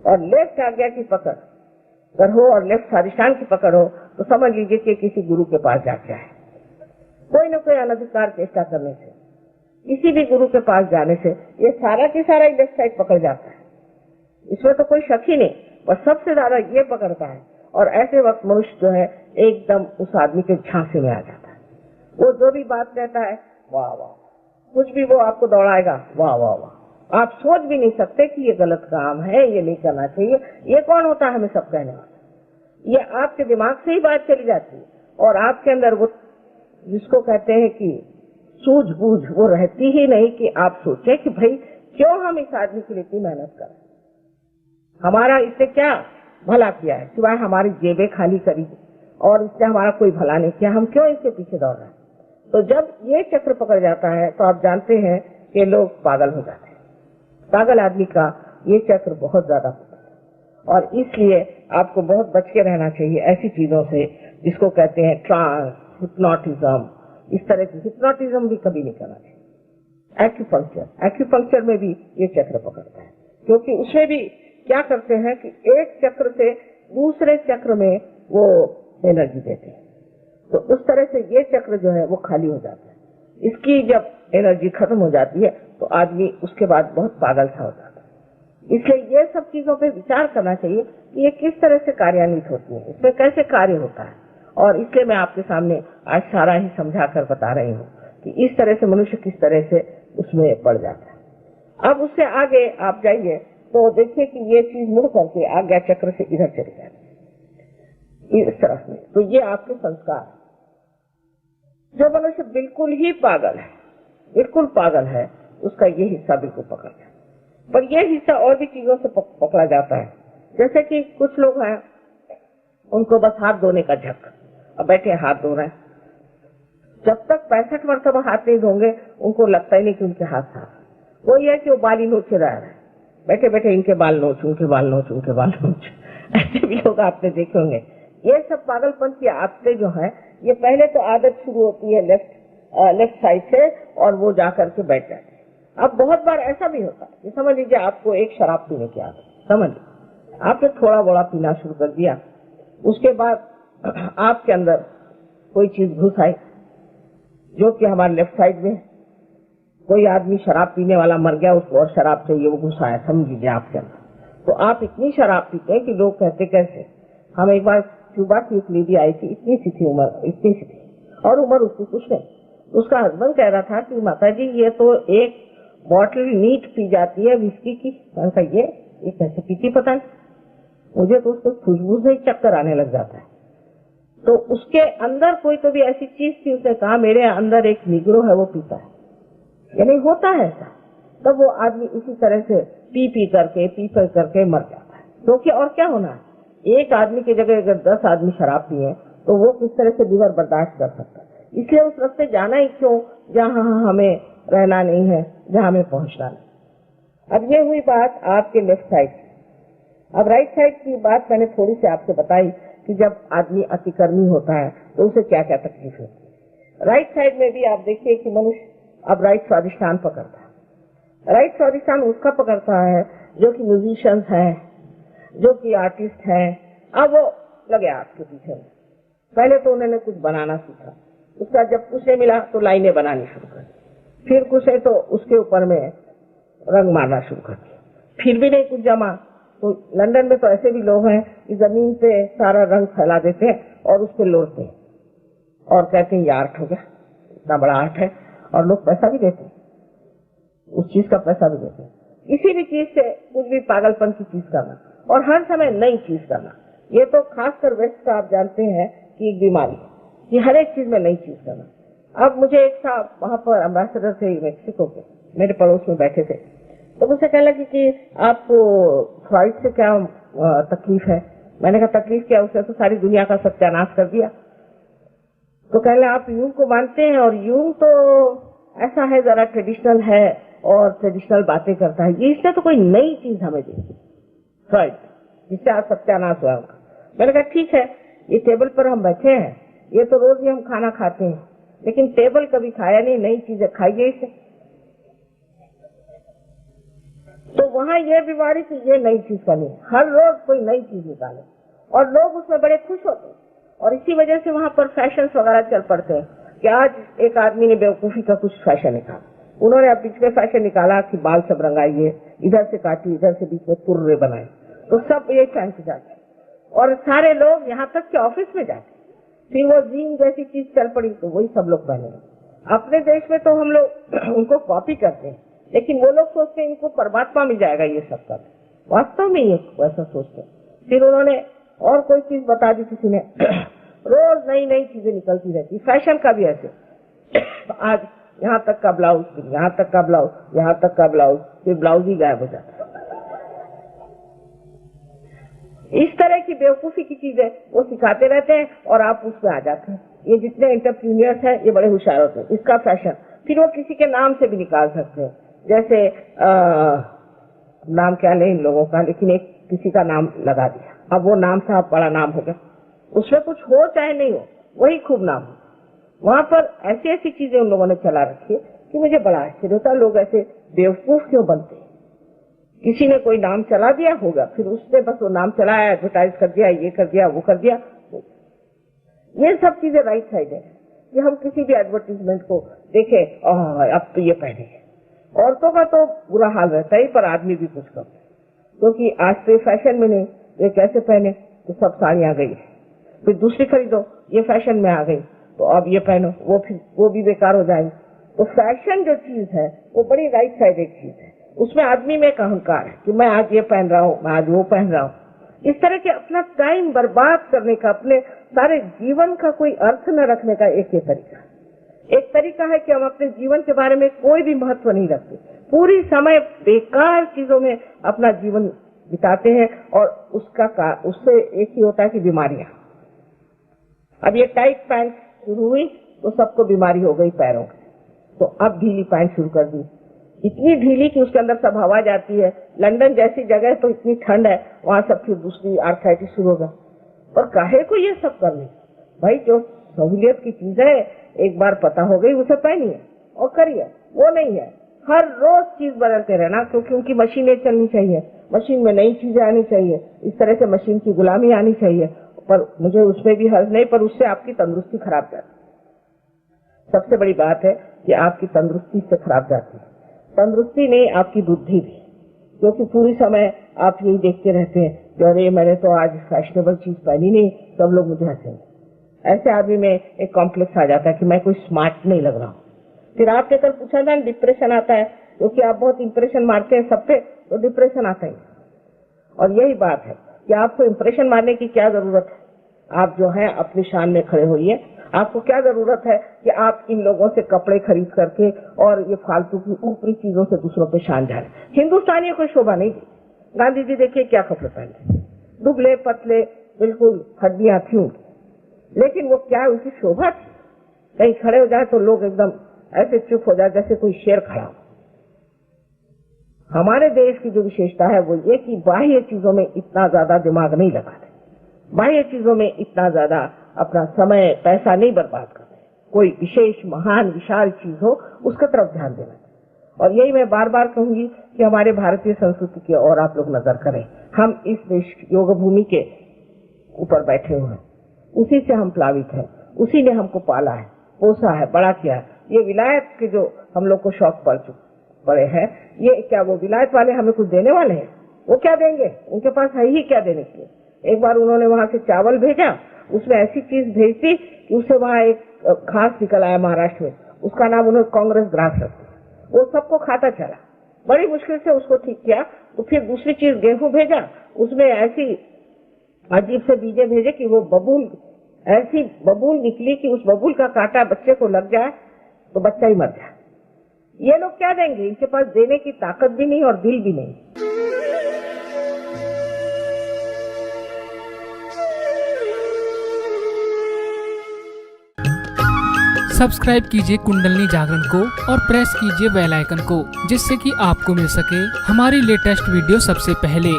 और लेफ्ट आज्ञा की पकड़ अगर हो और लेफ्ट स्वादिष्ठान की पकड़ हो तो समझ लीजिए कि किसी गुरु के पास जाके आए। कोई न कोई अनधिकार चेष्टा करने से, किसी भी गुरु के पास जाने से ये सारा की सारा लेफ्ट साइड पकड़ जाता है, इसमें तो कोई शक ही नहीं। पर सबसे ज्यादा ये पकड़ता है और ऐसे वक्त मनुष्य जो है एकदम उस आदमी के झांसे में आ जाता है। वो जो भी बात कहता है वाह वाह, कुछ भी वो आपको दौड़ाएगा वाह वाह वाह। आप सोच भी नहीं सकते कि ये गलत काम है, ये नहीं करना चाहिए। ये कौन होता है हमें सब कहने वाला? ये आपके दिमाग से ही बात चली जाती है और आपके अंदर वो जिसको कहते हैं कि सूझबूझ वो रहती ही नहीं कि आप सोचे कि भाई क्यों हम इस आदमी के लिए इतनी मेहनत करें, हमारा इससे क्या भला किया है सिवाय हमारी जेबें खाली करी और इससे हमारा कोई भला नहीं किया, हम क्यों इसके पीछे दौड़ रहे हैं। तो जब ये चक्र पकड़ जाता है तो आप जानते हैं कि लोग पागल हो जाते हैं। पागल आदमी का ये चक्र बहुत ज्यादा होता है और इसलिए आपको बहुत बच के रहना चाहिए ऐसी चीजों से जिसको कहते हैं ट्रांस, हिप्नोटिज्म। इस तरह की हिप्नोटिज्म भी कभी नहीं करना चाहिए। एक्यूपंक्चर में भी ये चक्र पकड़ता है, क्योंकि उसमें भी क्या करते हैं कि एक चक्र से दूसरे चक्र में वो एनर्जी देते हैं, तो उस तरह से ये चक्र जो है वो खाली हो जाता है। इसकी जब एनर्जी खत्म हो जाती है तो आदमी उसके बाद बहुत पागल सा हो जाता है। इसलिए ये सब चीजों पे विचार करना चाहिए कि ये किस तरह से कार्यान्वित होती है, इसमें कैसे कार्य होता है। और इसलिए मैं आपके सामने आज सारा ही समझा कर बता रही हूँ कि इस तरह से मनुष्य किस तरह से उसमें पड़ जाता है। अब उससे आगे आप जाइए तो देखिए कि ये चीज मुड़ करके आज्ञा चक्र से इधर चली जाती है, इस तरफ में। तो ये आपके संस्कार, जो मनुष्य बिल्कुल ही पागल है, बिल्कुल पागल है, उसका ये हिस्सा बिल्कुल पकड़ जाता है। पर ये हिस्सा और भी चीजों से पकड़ा जाता है। जैसे कि कुछ लोग हैं उनको बस हाथ धोने का झक, अब बैठे हाथ धो रहे हैं, जब तक 65 मरतबा हाथ नहीं धोंगे उनको लगता ही नहीं कि उनके हाथ साफ। वो ये है कि वो बाल ही नोचे रह रहे हैं, बैठे बैठे इनके बाल नोच, उनके बाल नोच, उनके बाल नोच। ऐसे भी लोग आपने देखे होंगे। ये सब पागलपन की आदतें जो है, ये पहले तो आदत शुरू होती है लेफ्ट साइड से और वो जाकर के बैठ जाते हैं। अब बहुत बार ऐसा भी होता है कि समझ लीजिए आपको एक शराब पीने की आदत, समझ लीजिए आपने थोड़ा बड़ा पीना शुरू कर दिया, उसके बाद आपके अंदर कोई चीज घुस आई जो कि हमारे लेफ्ट साइड में, कोई आदमी शराब पीने वाला मर गया, उसको और शराब चाहिए, वो घुस आया समझ लीजिए आपके अंदर। तो आप इतनी शराब पीते हैं कि लोग कहते कैसे। हम एक बार क्यूबा की एक लेडी आई थी, इतनी सी थी उम्र, इतनी सी थी और उम्र उसकी कुछ नहीं। उसका हस्बैंड कह रहा था कि माता जी ये तो एक बॉटल नीट पी जाती है विस्की की। मैंने कहा ये कैसे पीती पता नहीं, मुझे तो उसको खुशबू से ही चक्कर आने लग जाता है। तो उसके अंदर कोई तो भी ऐसी चीज थी, उसने कहा मेरे अंदर एक निग्रो है वो पीता है, यानी होता है ऐसा। तब वो आदमी इसी तरह से पी करके मर जाता है। क्योंकि और क्या होना है, एक आदमी की जगह अगर 10 आदमी शराब पिए तो वो किस तरह से लीवर बर्दाश्त कर सकता है। इसलिए उस रास्ते जाना ही क्यों जहाँ हमें रहना नहीं है, जहाँ हमें पहुंचना नहीं। अब ये हुई बात आपके लेफ्ट साइड की। अब राइट साइड की बात मैंने थोड़ी सी आपसे बताई कि जब आदमी अतिकर्मी होता है तो उसे क्या क्या तकलीफ होती है। राइट साइड में भी आप देखिए कि मनुष्य अब राइट स्वादिष्ठान पकड़ता है। राइट स्वादिष्ठान उसका पकड़ता है जो कि म्यूजिशियंस है, जो कि आर्टिस्ट है। अब वो लगे आपके पीछे में, पहले तो उन्होंने कुछ बनाना सीखा, उसका जब कुछ नहीं मिला तो लाइनें बनानी शुरू कर दी, फिर कुछ है तो उसके ऊपर में रंग मारना शुरू कर दिया, फिर भी नहीं कुछ जमा तो लंदन में तो ऐसे भी लोग हैं कि जमीन पे सारा रंग फैला देते हैं और उस पर लोड़ते हैं और कहते हैं ये आर्ट हो गया, इतना बड़ा आर्ट है। और लोग पैसा भी देते हैं, उस चीज का पैसा भी देते हैं। किसी भी चीज से कुछ भी पागलपन की चीज करना और हर समय नई चीज करना, ये तो खासकर वेस्ट का आप जानते हैं कि एक बीमारी है कि हर एक चीज में नई चीज करना। अब मुझे एक था वहां पर एम्बेसडर थे मेक्सिको के, मेरे पड़ोस में बैठे थे, तो मुझसे कहने लगी कि आपको फ्राइड से क्या तकलीफ है। मैंने कहा तकलीफ क्या, उसने तो सारी दुनिया का सत्यानाश कर दिया। तो कहने आप यूंग को मानते हैं और यूंग तो ऐसा है, जरा ट्रेडिशनल है और ट्रेडिशनल बातें करता है, ये इसने तो कोई नई चीज हमें दी फ्राइड जिससे आज सत्यानाश हुआ उनका। मैंने कहा ठीक है, ये टेबल पर हम बैठे हैं, ये तो रोज ही हम खाना खाते हैं, लेकिन टेबल कभी खाया नहीं, नई चीजें खाइए इसे। तो वहाँ ये बीमारी की ये नई चीज करनी, हर रोज कोई नई चीज निकाले और लोग उसमें बड़े खुश होते हैं। और इसी वजह से वहाँ पर फैशन वगैरह चल पड़ते हैं कि आज एक आदमी ने बेवकूफी का कुछ फैशन निकाला, उन्होंने अब बीच में फैशन निकाला कि बाल सब रंगाइए, इधर से काटिए, इधर से बीच में तुर्रे बनाए, तो सब ये फैंस जाते और सारे लोग यहाँ तक कि ऑफिस में जाते। फिर वो जीन जैसी चीज चल पड़ी तो वही सब लोग पहने। अपने देश में तो हम लोग उनको कॉपी करते हैं, लेकिन वो लोग सोचते हैं इनको परमात्मा मिल जाएगा ये सब कर, वास्तव में ये वैसा सोचते हैं। फिर उन्होंने और कोई चीज बता दी किसी ने, रोज नई नई चीजें निकलती रहती। फैशन का भी ऐसे, आज यहाँ तक का ब्लाउज, फिर यहाँ तक का ब्लाउज, यहाँ तक का ब्लाउज, फिर ब्लाउज ही गायब हो जाता। इस तरह की बेवकूफी की चीजें वो सिखाते रहते हैं और आप उसमें आ जाते हैं। ये जितने एंटरप्रीनियर्स हैं ये बड़े होशियार होते हैं। इसका फैशन फिर वो किसी के नाम से भी निकाल सकते हैं, जैसे नाम क्या ले इन लोगों का, लेकिन एक किसी का नाम लगा दिया, अब वो नाम साहब बड़ा नाम हो गया, उसमें कुछ हो चाहे नहीं हो वही खूब नाम हो। वहां पर ऐसी ऐसी चीजें उन लोगों ने चला रखी है कि मुझे बड़ा आश्चर्य होता है, लोग ऐसे बेवकूफ क्यों बनते हैं। किसी ने कोई नाम चला दिया होगा, फिर उसने बस वो नाम चलाया, एडवर्टाइज कर दिया, ये कर दिया, वो कर दिया। ये सब चीजें राइट साइड है कि हम किसी भी एडवर्टीजमेंट को देखे, अब तो ये पहनेंगे। औरतों का तो बुरा हाल रहता है, पर आदमी भी कुछ कम, क्योंकि आज तो फैशन में नहीं, ये कैसे पहने, तो सब साड़ियां गई, फिर दूसरी खरीदो, ये फैशन में आ गई, तो अब ये पहनो, वो भी बेकार हो जाएगी। तो फैशन जो चीज है वो बड़ी राइट साइड एक चीज है, उसमें आदमी में एक अहंकार है कि मैं आज ये पहन रहा हूँ, मैं आज वो पहन रहा हूँ। इस तरह के अपना टाइम बर्बाद करने का, अपने सारे जीवन का कोई अर्थ न रखने का एक तरीका है कि हम अपने जीवन के बारे में कोई भी महत्व नहीं रखते, पूरी समय बेकार चीजों में अपना जीवन बिताते हैं और उससे एक ही होता है कि बीमारियां। अब ये टाइट पैंट शुरू हुई तो सबको बीमारी हो गई पैरों की, तो अब ढीली पैंट शुरू कर दी, इतनी ढीली कि उसके अंदर सब हवा जाती है। लंदन जैसी जगह तो इतनी ठंड है, वहां सब फिर दूसरी आर्थराइटिस शुरू होगा। और काहे को ये सब करने भाई, जो सहूलियत की चीज है एक बार पता हो गई उसे पहनिए और करिए, वो नहीं है हर रोज चीज बदलते रहना, क्योंकि उनकी मशीनें चलनी चाहिए, मशीन में नई चीजें आनी चाहिए, इस तरह से मशीन की गुलामी आनी चाहिए। पर मुझे उसमें भी हर्ज नहीं, पर उससे आपकी तंदुरुस्ती खराब जाती। सबसे बड़ी बात है कि आपकी तंदुरुस्ती से खराब जाती है, तंदुरुस्ती नहीं आपकी बुद्धि भी, क्योंकि पूरी समय आप यही देखते रहते हैं कि अरे मैंने तो आज फैशनेबल चीज पहनी नहीं, सब लोग मुझे हंसेंगे। ऐसे आदमी में एक कॉम्प्लेक्स आ जाता है कि मैं कोई स्मार्ट नहीं लग रहा हूँ। फिर आपके कल पूछा था डिप्रेशन आता है, क्योंकि आप बहुत इंप्रेशन मारते हैं सब पे, तो डिप्रेशन आता है। और यही बात है कि आपको इंप्रेशन मारने की क्या जरूरत है, आप जो है अपनी शान में खड़े होइए। आपको क्या जरूरत है कि आप इन लोगों से कपड़े खरीद करके और ये फालतू की ऊपरी चीजों से दूसरों पे शान झाड़े। हिंदुस्तानियों को शोभा नहीं दी। गांधी जी देखिए क्या कपड़े पहनते, दुबले पतले, बिल्कुल हड्डियां थी, लेकिन वो क्या उनकी शोभा थी। कहीं खड़े हो जाए तो लोग एकदम ऐसे चुप हो जाए जैसे कोई शेर खड़ा हो। हमारे देश की जो विशेषता है वो ये कि बाह्य चीजों में इतना ज्यादा दिमाग नहीं लगाते, बाह्य चीजों में इतना ज्यादा अपना समय पैसा नहीं बर्बाद करते। कोई विशेष महान विशाल चीज हो उसका तरफ ध्यान देना। और यही मैं बार बार कहूंगी कि हमारे भारतीय संस्कृति की ओर आप लोग नजर करें। हम इस देश योग भूमि के ऊपर बैठे हुए हैं, उसी से हम प्लावित हैं, उसी ने हमको पाला है, पोसा है, बड़ा किया है। ये विलायत के जो हम लोग को शौक पड़े हैं, ये क्या वो विलायत वाले हमें कुछ देने वाले हैं? वो क्या देंगे, उनके पास है ही क्या देने के लिए। एक बार उन्होंने वहां से चावल भेजा, उसमें ऐसी चीज भेज दी कि उससे वहां एक घास निकल आया महाराष्ट्र में, उसका नाम उन्होंने कांग्रेस ग्रास रख दिया। वो सबको खाता चला, बड़ी मुश्किल से उसको ठीक किया। तो फिर दूसरी चीज गेहूं भेजा, उसमें ऐसी अजीब से बीजे भेजे कि वो बबूल, ऐसी बबूल निकली कि उस बबूल का कांटा बच्चे को लग जाए तो बच्चा ही मर जाए। ये लोग क्या देंगे? इनके पास देने की ताकत भी नहीं और दिल भी नहीं। सब्सक्राइब कीजिए कुंडलनी जागरण को और प्रेस कीजिए बेल आइकन को, जिससे कि आपको मिल सके हमारी लेटेस्ट वीडियो सबसे पहले।